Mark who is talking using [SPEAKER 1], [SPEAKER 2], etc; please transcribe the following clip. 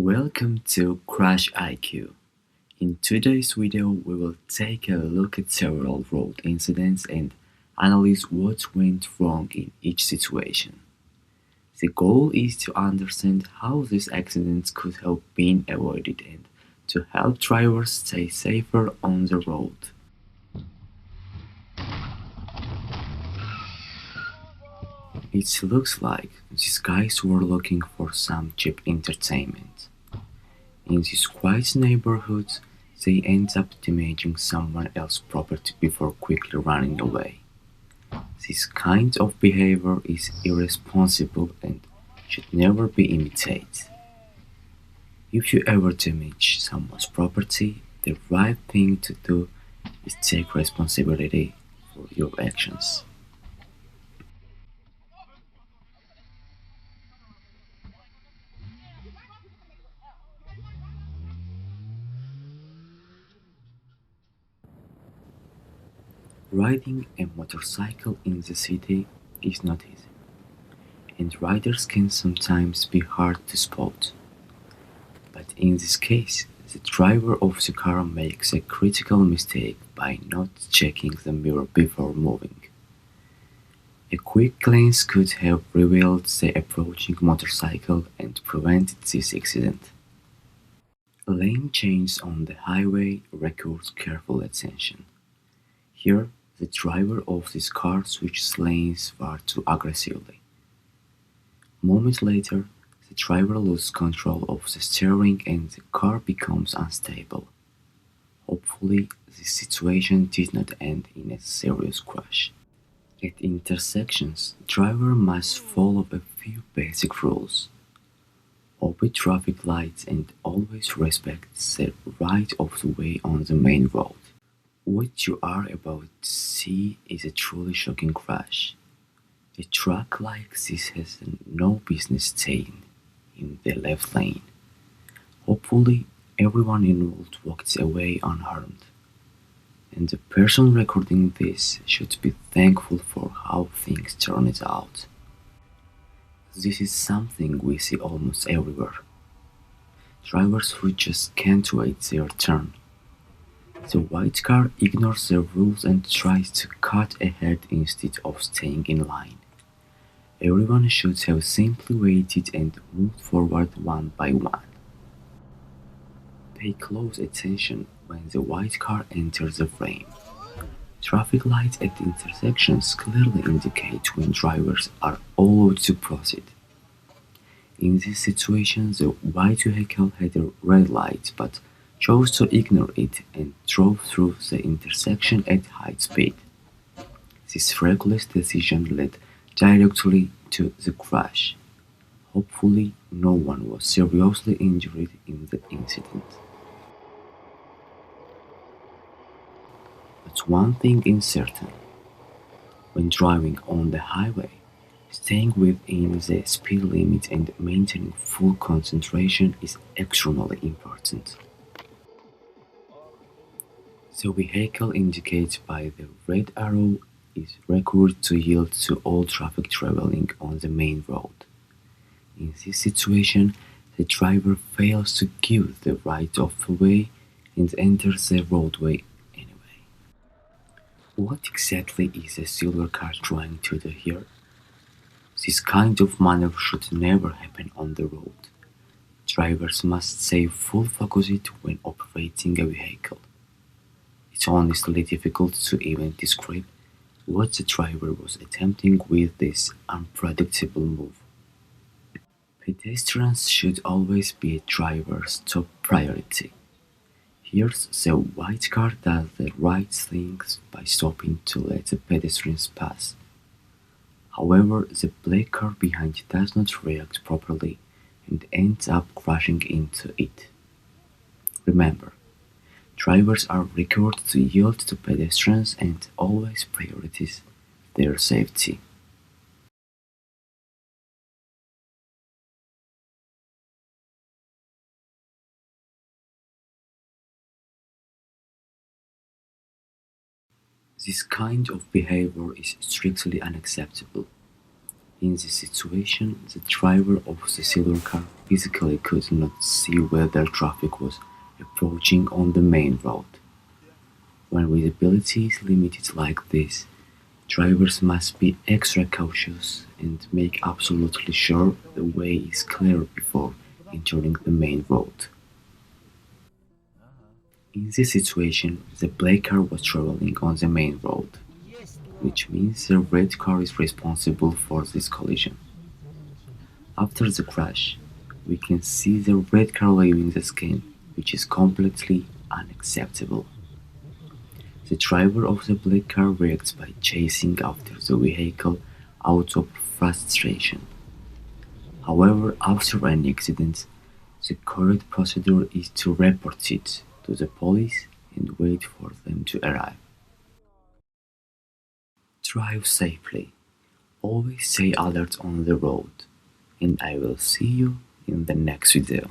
[SPEAKER 1] Welcome to Crash IQ. In today's video, we will take a look at several road incidents and analyze what went wrong in each situation. The goal is to understand how these accidents could have been avoided and to help drivers stay safer on the road. It looks like these guys were looking for some cheap entertainment. In this quiet neighborhood, they end up damaging someone else's property before quickly running away. This kind of behavior is irresponsible and should never be imitated. If you ever damage someone's property, the right thing to do is take responsibility for your actions. Riding a motorcycle in the city is not easy, and riders can sometimes be hard to spot. But in this case, the driver of the car makes a critical mistake by not checking the mirror before moving. A quick glance could have revealed the approaching motorcycle and prevented this accident. Lane changes on the highway require careful attention. Here, the driver of this car switches lanes far too aggressively. Moments later, the driver loses control of the steering and the car becomes unstable. Hopefully, this situation did not end in a serious crash. At intersections, the driver must follow a few basic rules. Obey traffic lights and always respect the right of the way on the main road. What you are about to see is a truly shocking crash. A truck like this has no business staying in the left lane. Hopefully, everyone involved walks away unharmed. And the person recording this should be thankful for how things turned out. This is something we see almost everywhere. Drivers who just can't wait their turn. The white car ignores the rules and tries to cut ahead instead of staying in line. Everyone should have simply waited and moved forward one by one. Pay close attention when the white car enters the frame. Traffic lights at intersections clearly indicate when drivers are allowed to proceed. In this situation, the white vehicle had a red light but chose to ignore it and drove through the intersection at high speed. This reckless decision led directly to the crash. Hopefully, no one was seriously injured in the incident. But one thing is certain: when driving on the highway, staying within the speed limit and maintaining full concentration is extremely important. The vehicle indicated by the red arrow is required to yield to all traffic traveling on the main road. In this situation, the driver fails to give the right of way and enters the roadway anyway. What exactly is the silver car trying to do here? This kind of maneuver should never happen on the road. Drivers must stay full focused when operating a vehicle. It's honestly difficult to even describe what the driver was attempting with this unpredictable move. Pedestrians should always be a driver's top priority. Here, the white car does the right thing by stopping to let the pedestrians pass. However, the black car behind does not react properly and ends up crashing into it. Remember, drivers are required to yield to pedestrians and always prioritize their safety. This kind of behavior is strictly unacceptable. In this situation, the driver of the silver car physically could not see whether traffic was approaching on the main road. When visibility is limited like this, drivers must be extra cautious and make absolutely sure the way is clear before entering the main road. In this situation, the black car was traveling on the main road, which means the red car is responsible for this collision. After the crash, we can see the red car leaving the scan, which is completely unacceptable. The driver of the black car reacts by chasing after the vehicle out of frustration. However, after an accident, the correct procedure is to report it to the police and wait for them to arrive. Drive safely. Always stay alert on the road, and I will see you in the next video.